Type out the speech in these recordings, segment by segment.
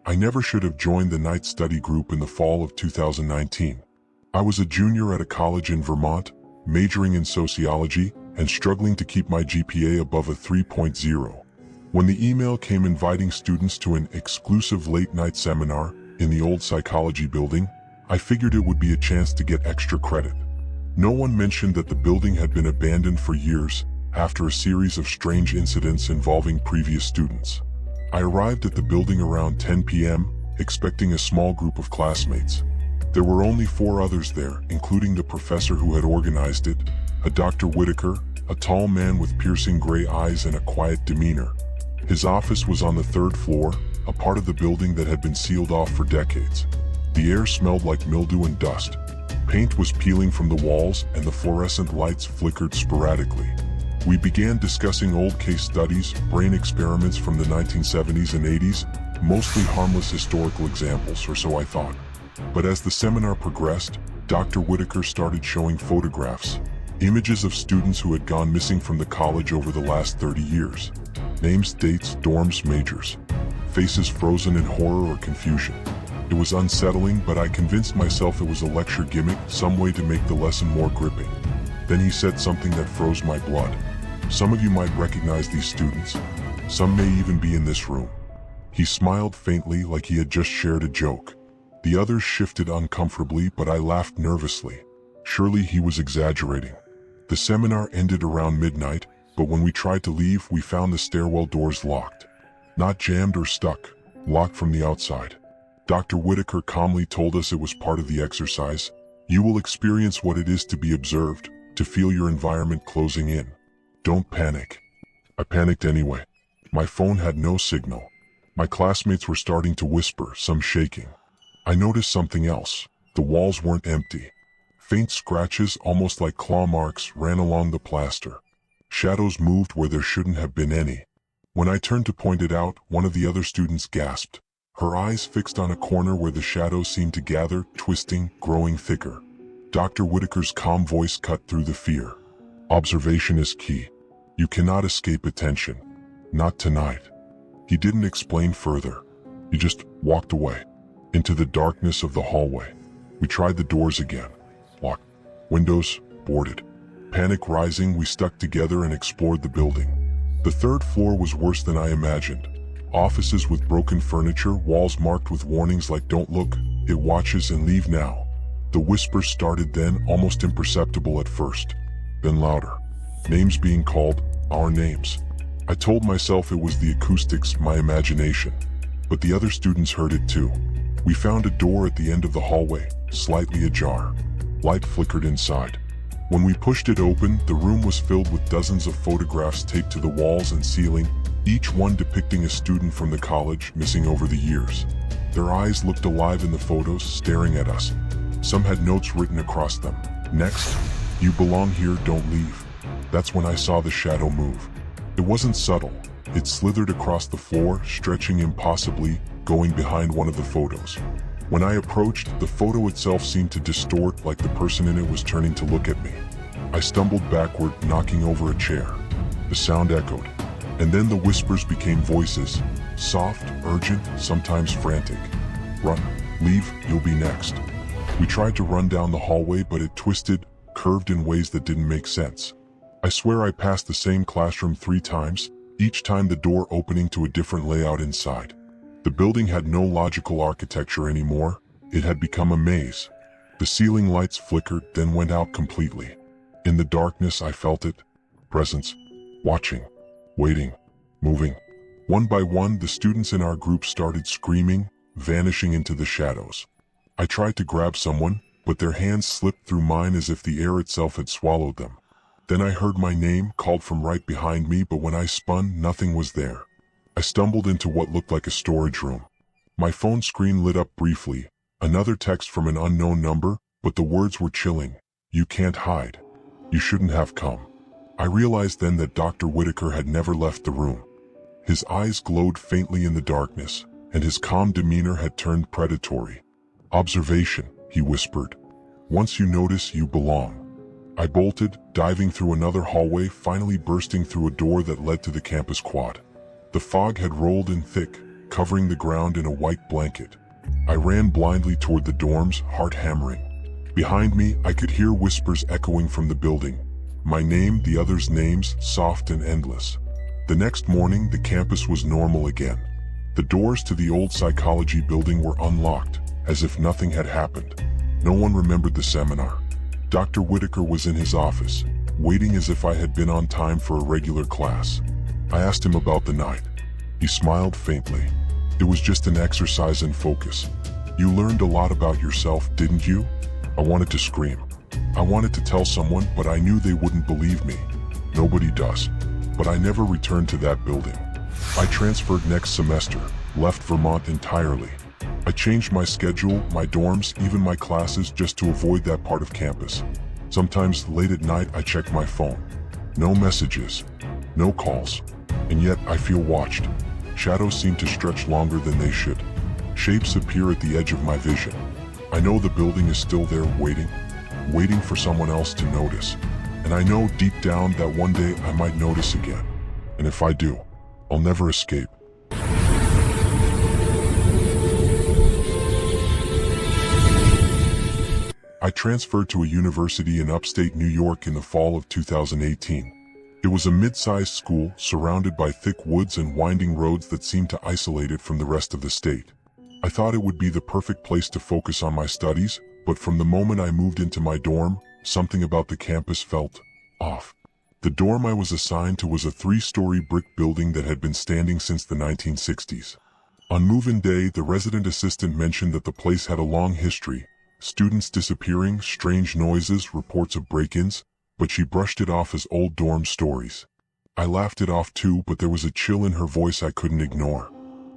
I never should have joined the night study group in the fall of 2019. I was a junior at a college in Vermont, majoring in sociology and struggling to keep my GPA above a 3.0. When the email came inviting students to an exclusive late-night seminar in the old psychology building, I figured it would be a chance to get extra credit. No one mentioned that the building had been abandoned for years after a series of strange incidents involving previous students. I arrived at the building around 10 p.m., expecting a small group of classmates. There were only 4 others there, including the professor who had organized it, a Dr. Whitaker, a tall man with piercing gray eyes and a quiet demeanor. His office was on the 3rd floor, a part of the building that had been sealed off for decades. The air smelled like mildew and dust. Paint was peeling from the walls and the fluorescent lights flickered sporadically. We began discussing old case studies, brain experiments from the 1970s and 80s, mostly harmless historical examples, or so I thought. But as the seminar progressed, Dr. Whitaker started showing photographs, images of students who had gone missing from the college over the last 30 years. Names, dates, dorms, majors. Faces frozen in horror or confusion. It was unsettling, but I convinced myself it was a lecture gimmick, some way to make the lesson more gripping. Then he said something that froze my blood. Some of you might recognize these students. Some may even be in this room. He smiled faintly like he had just shared a joke. The others shifted uncomfortably, but I laughed nervously. Surely he was exaggerating. The seminar ended around midnight, but when we tried to leave, we found the stairwell doors locked. Not jammed or stuck, locked from the outside. Dr. Whitaker calmly told us it was part of the exercise. You will experience what it is to be observed, to feel your environment closing in. Don't panic. I panicked anyway. My phone had no signal. My classmates were starting to whisper, some shaking. I noticed something else. The walls weren't empty. Faint scratches, almost like claw marks, ran along the plaster. Shadows moved where there shouldn't have been any. When I turned to point it out, one of the other students gasped, her eyes fixed on a corner where the shadows seemed to gather, twisting, growing thicker. Dr. Whitaker's calm voice cut through the fear. Observation is key. You cannot escape attention. Not tonight. He didn't explain further. He just walked away. Into the darkness of the hallway. We tried the doors again. Locked. Windows, boarded. Panic rising, we stuck together and explored the building. The 3rd floor was worse than I imagined. Offices with broken furniture, walls marked with warnings like "Don't look, it watches and leave now." The whispers started then, almost imperceptible at first. Then louder. Names being called, our names. I told myself it was the acoustics, my imagination. But the other students heard it too. We found a door at the end of the hallway, slightly ajar. Light flickered inside. When we pushed it open, the room was filled with dozens of photographs taped to the walls and ceiling, each one depicting a student from the college missing over the years. Their eyes looked alive in the photos, staring at us. Some had notes written across them. Next, you belong here, don't leave. That's when I saw the shadow move. It wasn't subtle. It slithered across the floor, stretching impossibly, going behind one of the photos. When I approached, the photo itself seemed to distort, like the person in it was turning to look at me. I stumbled backward, knocking over a chair. The sound echoed. And then the whispers became voices. Soft, urgent, sometimes frantic. Run. Leave, you'll be next. We tried to run down the hallway, but it twisted, curved in ways that didn't make sense. I swear I passed the same classroom 3 times, each time the door opening to a different layout inside. The building had no logical architecture anymore. It had become a maze. The ceiling lights flickered, then went out completely. In the darkness, I felt it. Presence. Watching. Waiting. Moving. One by one, the students in our group started screaming, vanishing into the shadows. I tried to grab someone, but their hands slipped through mine as if the air itself had swallowed them. Then I heard my name called from right behind me, but when I spun, nothing was there. I stumbled into what looked like a storage room. My phone screen lit up briefly, another text from an unknown number, but the words were chilling. You can't hide. You shouldn't have come. I realized then that Dr. Whitaker had never left the room. His eyes glowed faintly in the darkness, and his calm demeanor had turned predatory. Observation, he whispered. Once you notice, you belong. I bolted, diving through another hallway, finally bursting through a door that led to the campus quad. The fog had rolled in thick, covering the ground in a white blanket. I ran blindly toward the dorms, heart hammering. Behind me, I could hear whispers echoing from the building. My name, the others' names, soft and endless. The next morning, the campus was normal again. The doors to the old psychology building were unlocked, as if nothing had happened. No one remembered the seminar. Dr. Whitaker was in his office, waiting as if I had been on time for a regular class. I asked him about the night. He smiled faintly. It was just an exercise in focus. You learned a lot about yourself, didn't you? I wanted to scream. I wanted to tell someone, but I knew they wouldn't believe me. Nobody does. But I never returned to that building. I transferred next semester, left Vermont entirely. I changed my schedule, my dorms, even my classes just to avoid that part of campus. Sometimes late at night I check my phone. No messages, no calls, and yet I feel watched. Shadows seem to stretch longer than they should. Shapes appear at the edge of my vision. I know the building is still there waiting for someone else to notice. And I know deep down that one day I might notice again. And if I do, I'll never escape. I transferred to a university in upstate New York in the fall of 2018. It was a mid-sized school surrounded by thick woods and winding roads that seemed to isolate it from the rest of the state. I thought it would be the perfect place to focus on my studies, but from the moment I moved into my dorm, something about the campus felt off. The dorm I was assigned to was a 3-story brick building that had been standing since the 1960s. On move-in day, the resident assistant mentioned that the place had a long history, students disappearing, strange noises, reports of break-ins, but she brushed it off as old dorm stories. I laughed it off too, but there was a chill in her voice I couldn't ignore.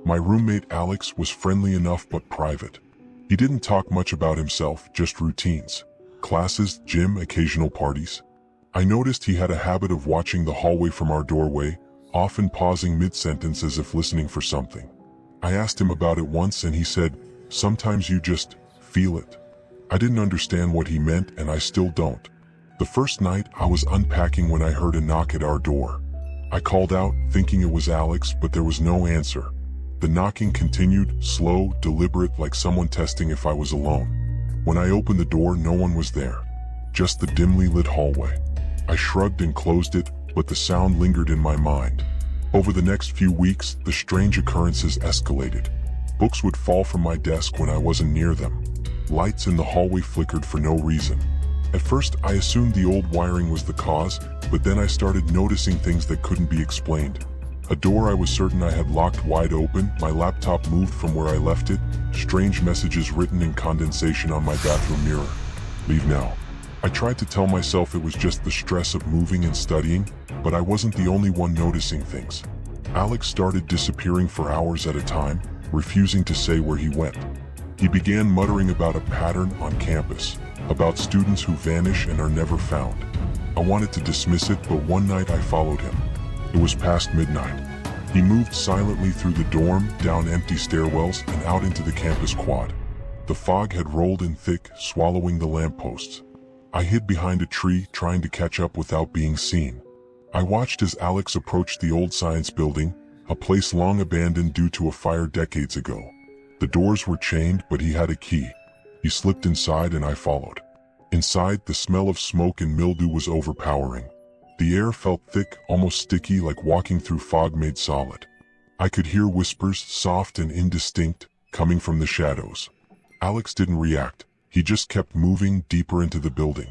My roommate Alex was friendly enough but private. He didn't talk much about himself, just routines. Classes, gym, occasional parties. I noticed he had a habit of watching the hallway from our doorway, often pausing mid-sentence as if listening for something. I asked him about it once and he said, "Sometimes you just feel it." I didn't understand what he meant and I still don't. The first night I was unpacking when I heard a knock at our door. I called out, thinking it was Alex, but there was no answer. The knocking continued, slow, deliberate, like someone testing if I was alone. When I opened the door, no one was there. Just the dimly lit hallway. I shrugged and closed it, but the sound lingered in my mind. Over the next few weeks, the strange occurrences escalated. Books would fall from my desk when I wasn't near them. Lights in the hallway flickered for no reason. At first, I assumed the old wiring was the cause, but then I started noticing things that couldn't be explained. A door I was certain I had locked wide open, my laptop moved from where I left it, strange messages written in condensation on my bathroom mirror. Leave now. I tried to tell myself it was just the stress of moving and studying, but I wasn't the only one noticing things. Alex started disappearing for hours at a time, refusing to say where he went. He began muttering about a pattern on campus, about students who vanish and are never found. I wanted to dismiss it, but one night I followed him. It was past midnight. He moved silently through the dorm, down empty stairwells, and out into the campus quad. The fog had rolled in thick, swallowing the lampposts. I hid behind a tree, trying to catch up without being seen. I watched as Alex approached the old science building, a place long abandoned due to a fire decades ago. The doors were chained, but he had a key. He slipped inside and I followed. Inside, the smell of smoke and mildew was overpowering. The air felt thick, almost sticky, like walking through fog made solid. I could hear whispers, soft and indistinct, coming from the shadows. Alex didn't react. He just kept moving deeper into the building.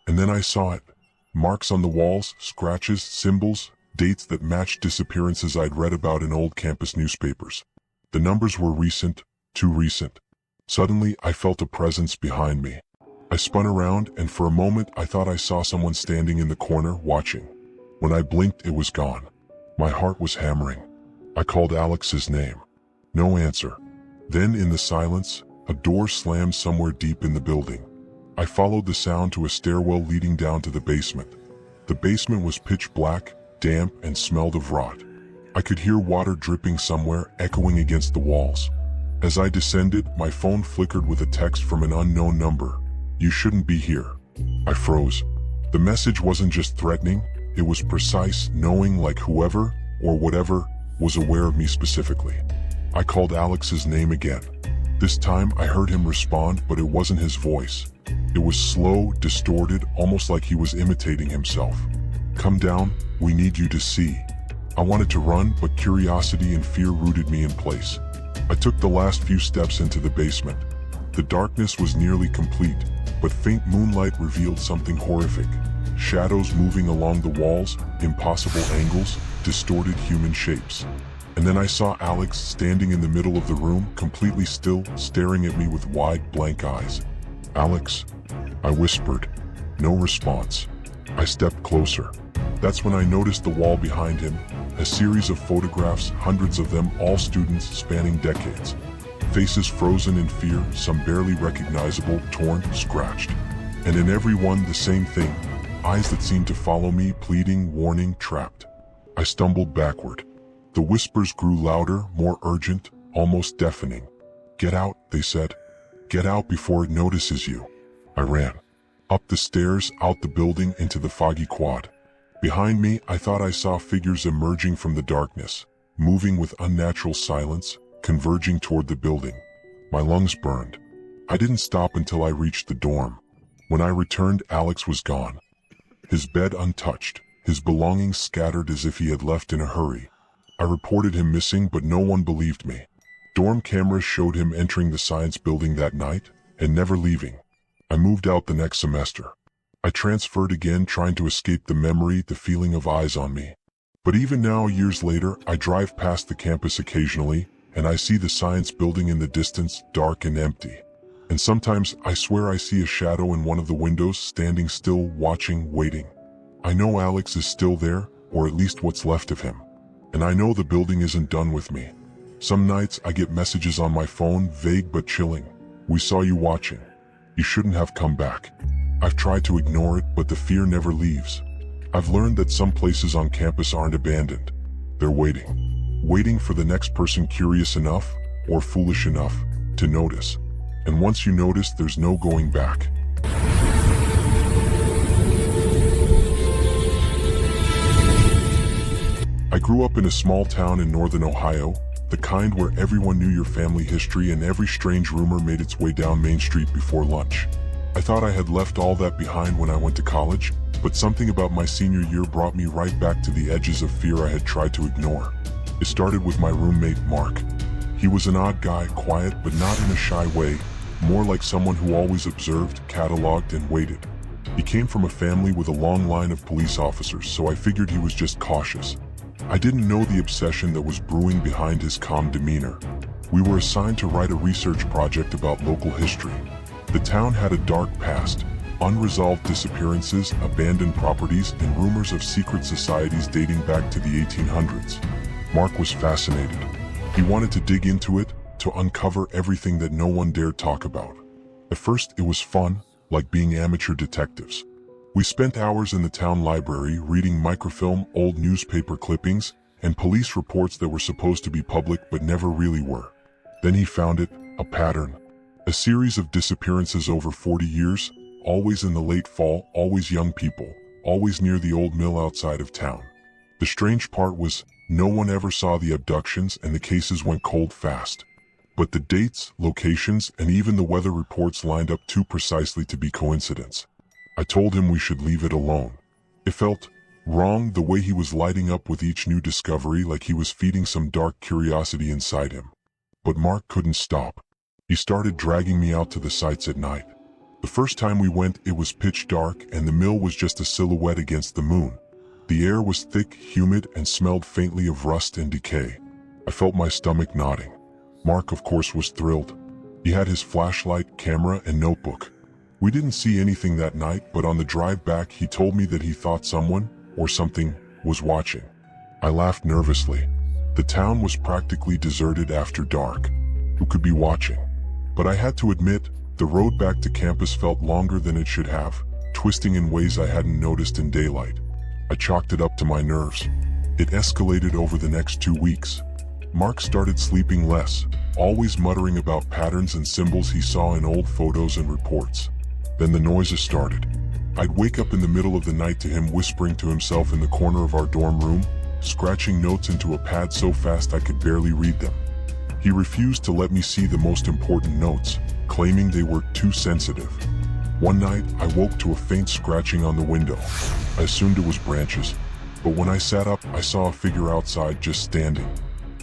And then I saw it. Marks on the walls, scratches, symbols, dates that matched disappearances I'd read about in old campus newspapers. The numbers were recent, too recent. Suddenly, I felt a presence behind me. I spun around, and for a moment I thought I saw someone standing in the corner, watching. When I blinked, it was gone. My heart was hammering. I called Alex's name. No answer. Then, in the silence, a door slammed somewhere deep in the building. I followed the sound to a stairwell leading down to the basement. The basement was pitch black, damp, and smelled of rot. I could hear water dripping somewhere, echoing against the walls. As I descended, my phone flickered with a text from an unknown number. "You shouldn't be here." I froze. The message wasn't just threatening, it was precise, knowing, like whoever, or whatever, was aware of me specifically. I called Alex's name again. This time I heard him respond, but it wasn't his voice. It was slow, distorted, almost like he was imitating himself. "Come down, we need you to see." I wanted to run, but curiosity and fear rooted me in place. I took the last few steps into the basement. The darkness was nearly complete, but faint moonlight revealed something horrific. Shadows moving along the walls, impossible angles, distorted human shapes. And then I saw Alex standing in the middle of the room, completely still, staring at me with wide, blank eyes. "Alex," I whispered. No response. I stepped closer. That's when I noticed the wall behind him, a series of photographs, hundreds of them, all students spanning decades. Faces frozen in fear, some barely recognizable, torn, scratched. And in every one the same thing, eyes that seemed to follow me, pleading, warning, trapped. I stumbled backward. The whispers grew louder, more urgent, almost deafening. "Get out," they said. "Get out before it notices you." I ran. Up the stairs, out the building, into the foggy quad. Behind me, I thought I saw figures emerging from the darkness, moving with unnatural silence, converging toward the building. My lungs burned. I didn't stop until I reached the dorm. When I returned, Alex was gone. His bed untouched, his belongings scattered as if he had left in a hurry. I reported him missing, but no one believed me. Dorm cameras showed him entering the science building that night, and never leaving. I moved out the next semester. I transferred again, trying to escape the memory, the feeling of eyes on me. But even now, years later, I drive past the campus occasionally, and I see the science building in the distance, dark and empty. And sometimes I swear I see a shadow in one of the windows, standing still, watching, waiting. I know Alex is still there, or at least what's left of him. And I know the building isn't done with me. Some nights I get messages on my phone, vague but chilling. "We saw you watching. You shouldn't have come back." I've tried to ignore it, but the fear never leaves. I've learned that some places on campus aren't abandoned. They're waiting. Waiting for the next person curious enough, or foolish enough, to notice. And once you notice, there's no going back. I grew up in a small town in northern Ohio, the kind where everyone knew your family history and every strange rumor made its way down Main Street before lunch. I thought I had left all that behind when I went to college, but something about my senior year brought me right back to the edges of fear I had tried to ignore. It started with my roommate, Mark. He was an odd guy, quiet but not in a shy way, more like someone who always observed, cataloged, and waited. He came from a family with a long line of police officers, so I figured he was just cautious. I didn't know the obsession that was brewing behind his calm demeanor. We were assigned to write a research project about local history. The town had a dark past, unresolved disappearances, abandoned properties, and rumors of secret societies dating back to the 1800s. Mark was fascinated. He wanted to dig into it, to uncover everything that no one dared talk about. At first, it was fun, like being amateur detectives. We spent hours in the town library reading microfilm, old newspaper clippings, and police reports that were supposed to be public but never really were. Then he found it, a pattern. A series of disappearances over 40 years, always in the late fall, always young people, always near the old mill outside of town. The strange part was, no one ever saw the abductions and the cases went cold fast. But the dates, locations, and even the weather reports lined up too precisely to be coincidence. I told him we should leave it alone. It felt wrong, the way he was lighting up with each new discovery, like he was feeding some dark curiosity inside him. But Mark couldn't stop. He started dragging me out to the sites at night. The first time we went, it was pitch dark and the mill was just a silhouette against the moon. The air was thick, humid, and smelled faintly of rust and decay. I felt my stomach knotting. Mark, of course, was thrilled. He had his flashlight, camera, and notebook. We didn't see anything that night, but on the drive back, he told me that he thought someone, or something, was watching. I laughed nervously. The town was practically deserted after dark. Who could be watching? But I had to admit, the road back to campus felt longer than it should have, twisting in ways I hadn't noticed in daylight. I chalked it up to my nerves. It escalated over the next 2 weeks. Mark started sleeping less, always muttering about patterns and symbols he saw in old photos and reports. Then the noises started. I'd wake up in the middle of the night to him whispering to himself in the corner of our dorm room, scratching notes into a pad so fast I could barely read them. He refused to let me see the most important notes, claiming they were too sensitive. One night, I woke to a faint scratching on the window. I assumed it was branches, but when I sat up, I saw a figure outside just standing.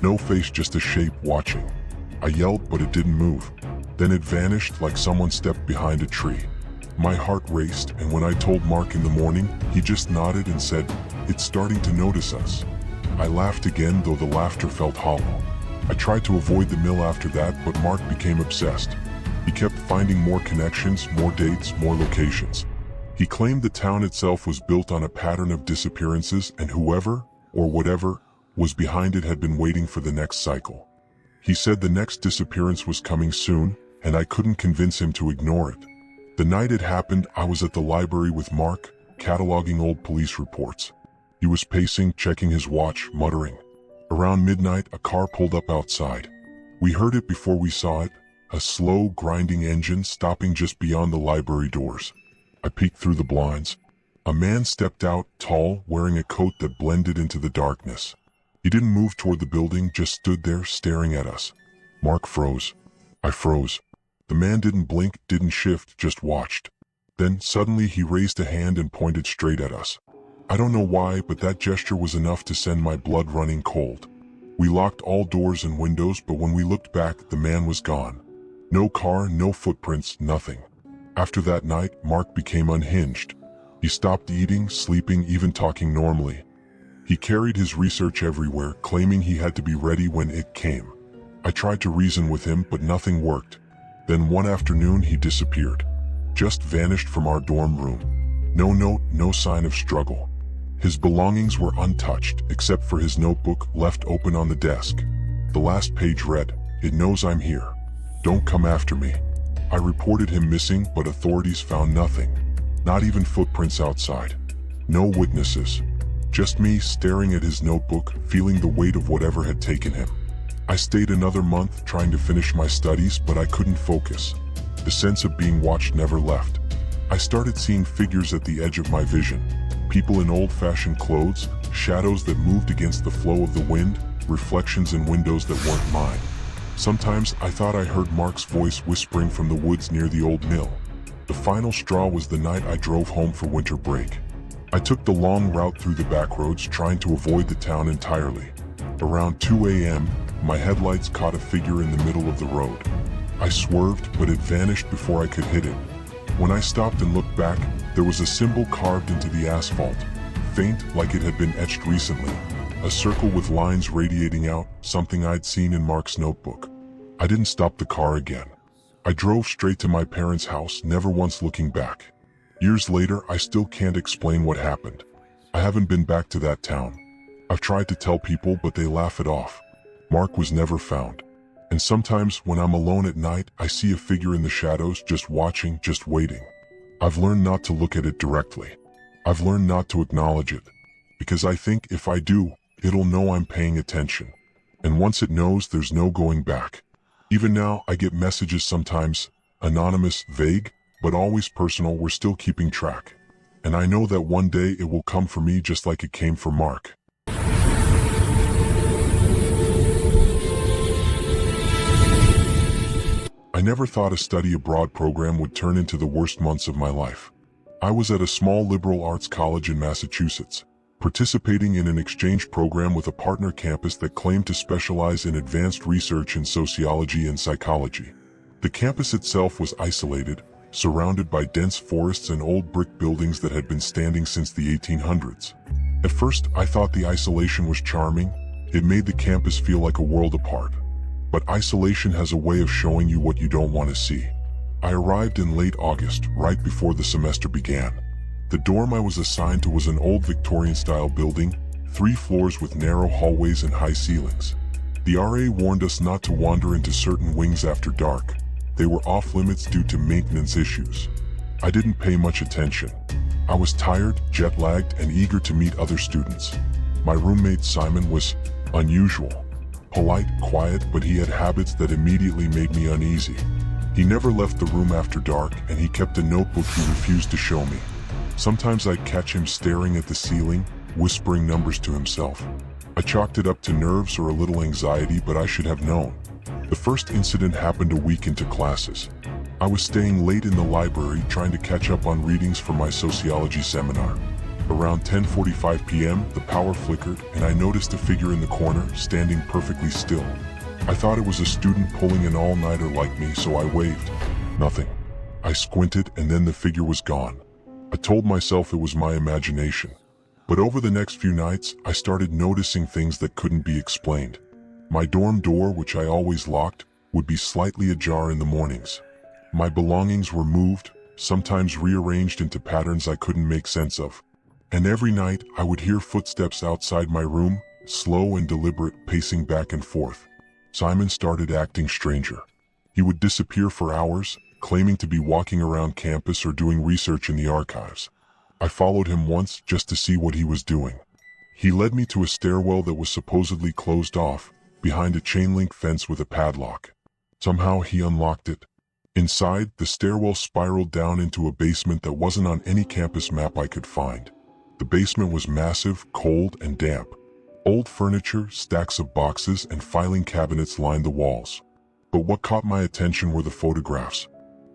No face, just a shape watching. I yelled, but it didn't move. Then it vanished like someone stepped behind a tree. My heart raced, and when I told Mark in the morning, he just nodded and said, "It's starting to notice us." I laughed again, though the laughter felt hollow. I tried to avoid the mill after that, but Mark became obsessed. He kept finding more connections, more dates, more locations. He claimed the town itself was built on a pattern of disappearances, and whoever, or whatever, was behind it had been waiting for the next cycle. He said the next disappearance was coming soon, and I couldn't convince him to ignore it. The night it happened, I was at the library with Mark, cataloging old police reports. He was pacing, checking his watch, muttering. Around midnight, a car pulled up outside. We heard it before we saw it, a slow, grinding engine stopping just beyond the library doors. I peeked through the blinds. A man stepped out, tall, wearing a coat that blended into the darkness. He didn't move toward the building, just stood there, staring at us. Mark froze. I froze. The man didn't blink, didn't shift, just watched. Then, suddenly, he raised a hand and pointed straight at us. I don't know why, but that gesture was enough to send my blood running cold. We locked all doors and windows, but when we looked back, the man was gone. No car, no footprints, nothing. After that night, Mark became unhinged. He stopped eating, sleeping, even talking normally. He carried his research everywhere, claiming he had to be ready when it came. I tried to reason with him, but nothing worked. Then one afternoon, he disappeared. Just vanished from our dorm room. No note, no sign of struggle. His belongings were untouched, except for his notebook left open on the desk. The last page read, "It knows I'm here. Don't come after me." I reported him missing, but authorities found nothing. Not even footprints outside. No witnesses. Just me staring at his notebook, feeling the weight of whatever had taken him. I stayed another month trying to finish my studies, but I couldn't focus. The sense of being watched never left. I started seeing figures at the edge of my vision. People in old-fashioned clothes, shadows that moved against the flow of the wind, reflections in windows that weren't mine. Sometimes I thought I heard Mark's voice whispering from the woods near the old mill. The final straw was the night I drove home for winter break. I took the long route through the back roads, trying to avoid the town entirely. Around 2 a.m., my headlights caught a figure in the middle of the road. I swerved, but it vanished before I could hit it. When I stopped and looked back, there was a symbol carved into the asphalt, faint like it had been etched recently. A circle with lines radiating out, something I'd seen in Mark's notebook. I didn't stop the car again. I drove straight to my parents' house, never once looking back. Years later, I still can't explain what happened. I haven't been back to that town. I've tried to tell people, but they laugh it off. Mark was never found. And sometimes, when I'm alone at night, I see a figure in the shadows, just watching, just waiting. I've learned not to look at it directly. I've learned not to acknowledge it. Because I think if I do, it'll know I'm paying attention. And once it knows, there's no going back. Even now, I get messages sometimes, anonymous, vague, but always personal. We're still keeping track. And I know that one day it will come for me just like it came for Mark. I never thought a study abroad program would turn into the worst months of my life. I was at a small liberal arts college in Massachusetts, participating in an exchange program with a partner campus that claimed to specialize in advanced research in sociology and psychology. The campus itself was isolated, surrounded by dense forests and old brick buildings that had been standing since the 1800s. At first, I thought the isolation was charming. It made the campus feel like a world apart. But isolation has a way of showing you what you don't want to see. I arrived in late August, right before the semester began. The dorm I was assigned to was an old Victorian-style building, 3 floors with narrow hallways and high ceilings. The RA warned us not to wander into certain wings after dark. They were off-limits due to maintenance issues. I didn't pay much attention. I was tired, jet-lagged, and eager to meet other students. My roommate Simon was unusual. Polite, quiet, but he had habits that immediately made me uneasy. He never left the room after dark, and he kept a notebook he refused to show me. Sometimes I'd catch him staring at the ceiling, whispering numbers to himself. I chalked it up to nerves or a little anxiety, but I should have known. The first incident happened a week into classes. I was staying late in the library trying to catch up on readings for my sociology seminar. Around 10:45 p.m., the power flickered and I noticed a figure in the corner, standing perfectly still. I thought it was a student pulling an all-nighter like me, so I waved. Nothing. I squinted and then the figure was gone. I told myself it was my imagination. But over the next few nights, I started noticing things that couldn't be explained. My dorm door, which I always locked, would be slightly ajar in the mornings. My belongings were moved, sometimes rearranged into patterns I couldn't make sense of. And every night, I would hear footsteps outside my room, slow and deliberate, pacing back and forth. Simon started acting stranger. He would disappear for hours, claiming to be walking around campus or doing research in the archives. I followed him once just to see what he was doing. He led me to a stairwell that was supposedly closed off, behind a chain-link fence with a padlock. Somehow he unlocked it. Inside, the stairwell spiraled down into a basement that wasn't on any campus map I could find. The basement was massive, cold, and damp. Old furniture, stacks of boxes, and filing cabinets lined the walls. But what caught my attention were the photographs.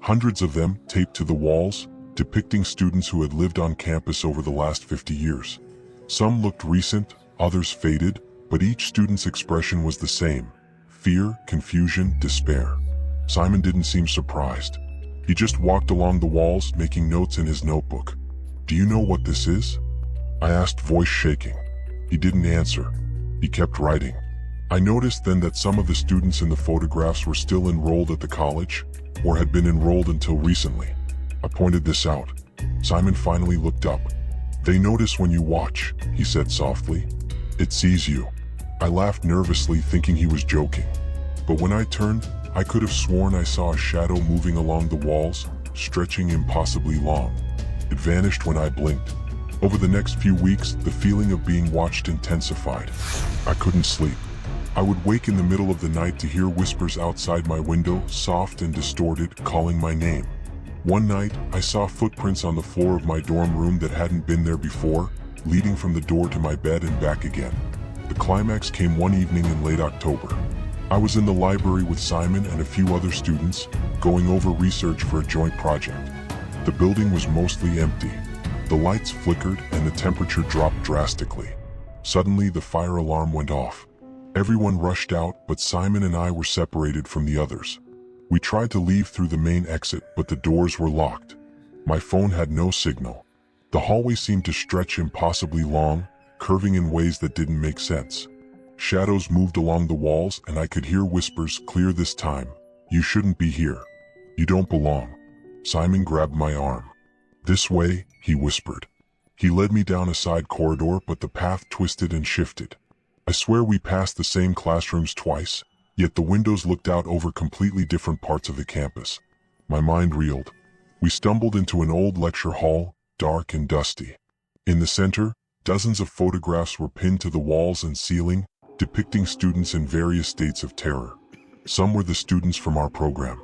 Hundreds of them, taped to the walls, depicting students who had lived on campus over the last 50 years. Some looked recent, others faded, but each student's expression was the same: fear, confusion, despair. Simon didn't seem surprised. He just walked along the walls, making notes in his notebook. "Do you know what this is?" I asked, voice shaking. He didn't answer. He kept writing. I noticed then that some of the students in the photographs were still enrolled at the college, or had been enrolled until recently. I pointed this out. Simon finally looked up. "They notice when you watch," he said softly. "It sees you." I laughed nervously, thinking he was joking. But when I turned, I could have sworn I saw a shadow moving along the walls, stretching impossibly long. It vanished when I blinked. Over the next few weeks, the feeling of being watched intensified. I couldn't sleep. I would wake in the middle of the night to hear whispers outside my window, soft and distorted, calling my name. One night, I saw footprints on the floor of my dorm room that hadn't been there before, leading from the door to my bed and back again. The climax came one evening in late October. I was in the library with Simon and a few other students, going over research for a joint project. The building was mostly empty. The lights flickered and the temperature dropped drastically. Suddenly, the fire alarm went off. Everyone rushed out, but Simon and I were separated from the others. We tried to leave through the main exit, but the doors were locked. My phone had no signal. The hallway seemed to stretch impossibly long, curving in ways that didn't make sense. Shadows moved along the walls and I could hear whispers, clear this time. "You shouldn't be here. You don't belong." Simon grabbed my arm. "This way," he whispered. He led me down a side corridor, but the path twisted and shifted. I swear we passed the same classrooms twice, yet the windows looked out over completely different parts of the campus. My mind reeled. We stumbled into an old lecture hall, dark and dusty. In the center, dozens of photographs were pinned to the walls and ceiling, depicting students in various states of terror. Some were the students from our program.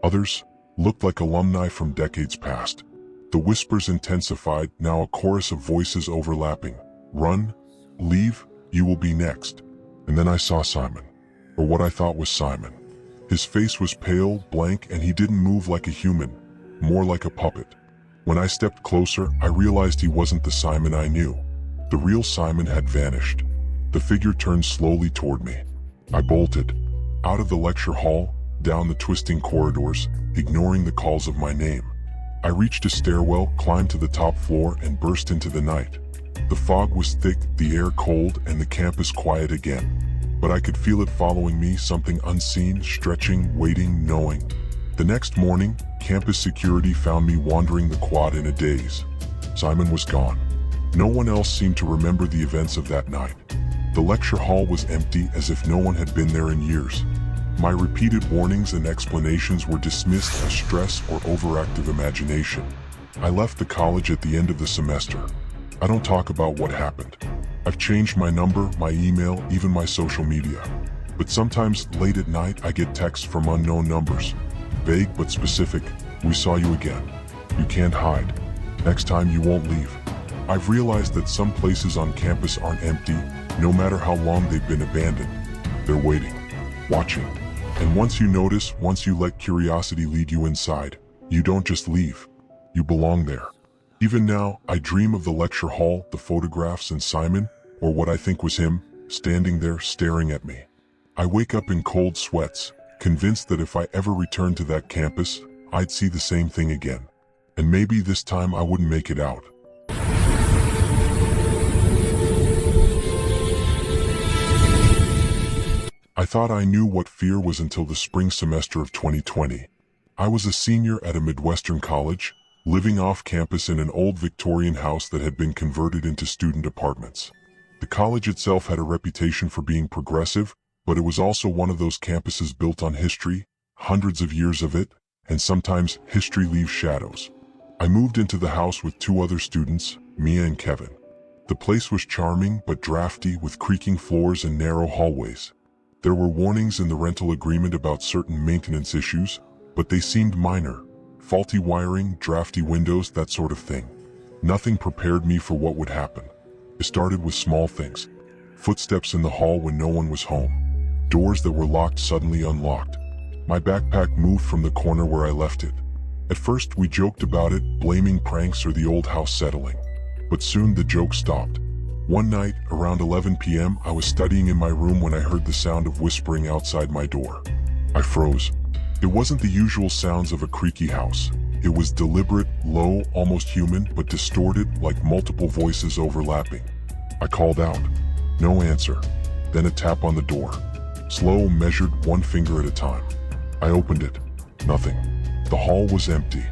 Others looked like alumni from decades past. The whispers intensified, now a chorus of voices overlapping. "Run, leave, you will be next." And then I saw Simon, or what I thought was Simon. His face was pale, blank, and he didn't move like a human, more like a puppet. When I stepped closer, I realized he wasn't the Simon I knew. The real Simon had vanished. The figure turned slowly toward me. I bolted. Out of the lecture hall, down the twisting corridors, ignoring the calls of my name. I reached a stairwell, climbed to the top floor, and burst into the night. The fog was thick, the air cold, and the campus quiet again. But I could feel it following me, something unseen, stretching, waiting, knowing. The next morning, campus security found me wandering the quad in a daze. Simon was gone. No one else seemed to remember the events of that night. The lecture hall was empty, as if no one had been there in years. My repeated warnings and explanations were dismissed as stress or overactive imagination. I left the college at the end of the semester. I don't talk about what happened. I've changed my number, my email, even my social media. But sometimes late at night I get texts from unknown numbers. Vague but specific. "We saw you again. You can't hide. Next time you won't leave." I've realized that some places on campus aren't empty, no matter how long they've been abandoned. They're waiting, watching, And once you notice, once you let curiosity lead you inside, you don't just leave. You belong there. Even now, I dream of the lecture hall, the photographs, and Simon, or what I think was him, standing there staring at me. I wake up in cold sweats, convinced that if I ever returned to that campus, I'd see the same thing again. And maybe this time I wouldn't make it out. I thought I knew what fear was until the spring semester of 2020. I was a senior at a Midwestern college, living off campus in an old Victorian house that had been converted into student apartments. The college itself had a reputation for being progressive, but it was also one of those campuses built on history, hundreds of years of it, and sometimes history leaves shadows. I moved into the house with two other students, Mia and Kevin. The place was charming but drafty, with creaking floors and narrow hallways. There were warnings in the rental agreement about certain maintenance issues, but they seemed minor. Faulty wiring, drafty windows, that sort of thing. Nothing prepared me for what would happen. It started with small things. Footsteps in the hall when no one was home. Doors that were locked suddenly unlocked. My backpack moved from the corner where I left it. At first we joked about it, blaming pranks or the old house settling. But soon the joke stopped. One night, around 11 p.m., I was studying in my room when I heard the sound of whispering outside my door. I froze. It wasn't the usual sounds of a creaky house. It was deliberate, low, almost human, but distorted, like multiple voices overlapping. I called out. No answer. Then a tap on the door. Slow, measured, one finger at a time. I opened it. Nothing. The hall was empty.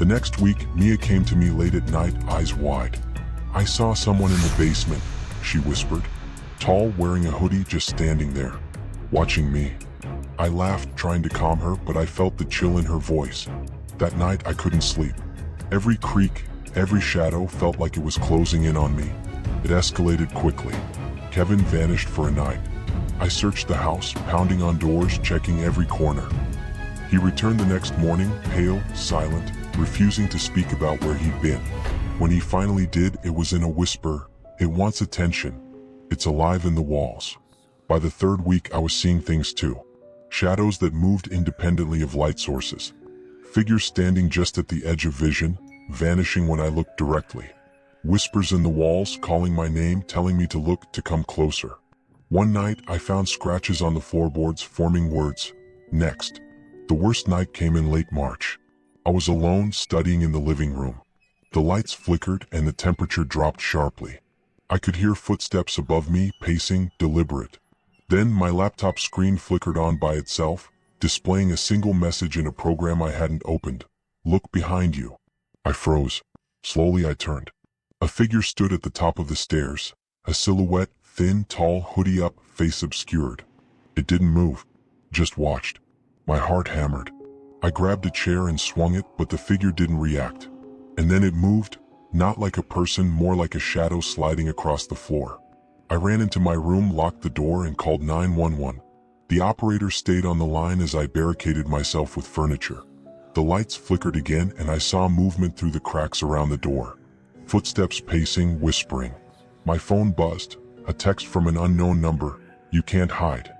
The next week, Mia came to me late at night, eyes wide. I saw someone in the basement, she whispered. Tall, wearing a hoodie, just standing there, watching me. I laughed, trying to calm her, but I felt the chill in her voice. That night I couldn't sleep. Every creak, every shadow felt like it was closing in on me. It escalated quickly. Kevin vanished for a night. I searched the house, pounding on doors, checking every corner. He returned the next morning, pale, silent, refusing to speak about where he'd been. When he finally did, it was in a whisper. It wants attention. It's alive in the walls. By the third week, I was seeing things too. Shadows that moved independently of light sources. Figures standing just at the edge of vision, vanishing when I looked directly. Whispers in the walls, calling my name, telling me to look, to come closer. One night, I found scratches on the floorboards, forming words. Next. The worst night came in late March. I was alone, studying in the living room. The lights flickered and the temperature dropped sharply. I could hear footsteps above me, pacing, deliberate. Then my laptop screen flickered on by itself, displaying a single message in a program I hadn't opened. Look behind you. I froze. Slowly I turned. A figure stood at the top of the stairs. A silhouette, thin, tall, hoodie up, face obscured. It didn't move. Just watched. My heart hammered. I grabbed a chair and swung it, but the figure didn't react. And then it moved, not like a person, more like a shadow sliding across the floor. I ran into my room, locked the door, and called 911. The operator stayed on the line as I barricaded myself with furniture. The lights flickered again, and I saw movement through the cracks around the door. Footsteps pacing, whispering. My phone buzzed. A text from an unknown number. You can't hide.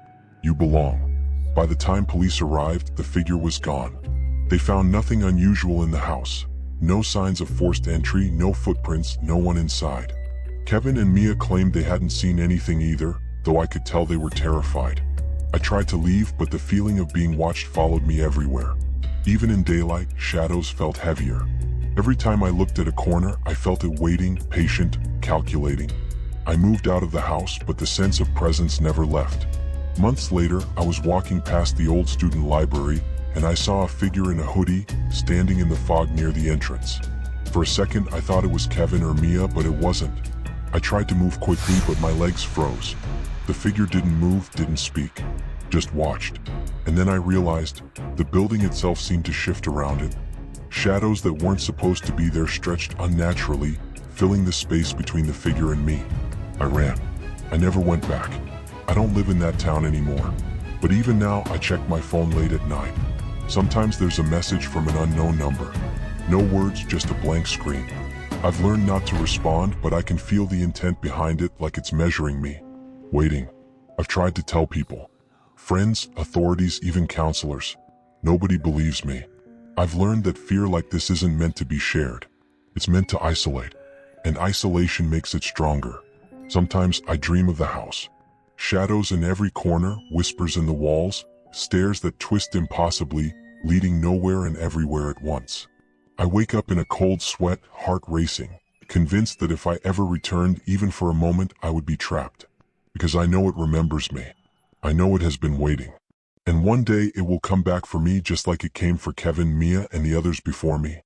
You belong. By the time police arrived, the figure was gone. They found nothing unusual in the house. No signs of forced entry, no footprints, no one inside. Kevin and Mia claimed they hadn't seen anything either, though I could tell they were terrified. I tried to leave, but the feeling of being watched followed me everywhere. Even in daylight, shadows felt heavier. Every time I looked at a corner, I felt it waiting, patient, calculating. I moved out of the house, but the sense of presence never left. Months later, I was walking past the old student library, and I saw a figure in a hoodie, standing in the fog near the entrance. For a second, I thought it was Kevin or Mia, but it wasn't. I tried to move quickly, but my legs froze. The figure didn't move, didn't speak, just watched. And then I realized, the building itself seemed to shift around it. Shadows that weren't supposed to be there stretched unnaturally, filling the space between the figure and me. I ran. I never went back. I don't live in that town anymore. But even now, I check my phone late at night. Sometimes there's a message from an unknown number. No words, just a blank screen. I've learned not to respond, but I can feel the intent behind it, like it's measuring me. Waiting. I've tried to tell people. Friends, authorities, even counselors. Nobody believes me. I've learned that fear like this isn't meant to be shared. It's meant to isolate. And isolation makes it stronger. Sometimes I dream of the house. Shadows in every corner, whispers in the walls, stairs that twist impossibly, leading nowhere and everywhere at once. I wake up in a cold sweat, heart racing, convinced that if I ever returned even for a moment, I would be trapped. Because I know it remembers me. I know it has been waiting. And one day it will come back for me just like it came for Kevin, Mia, and the others before me.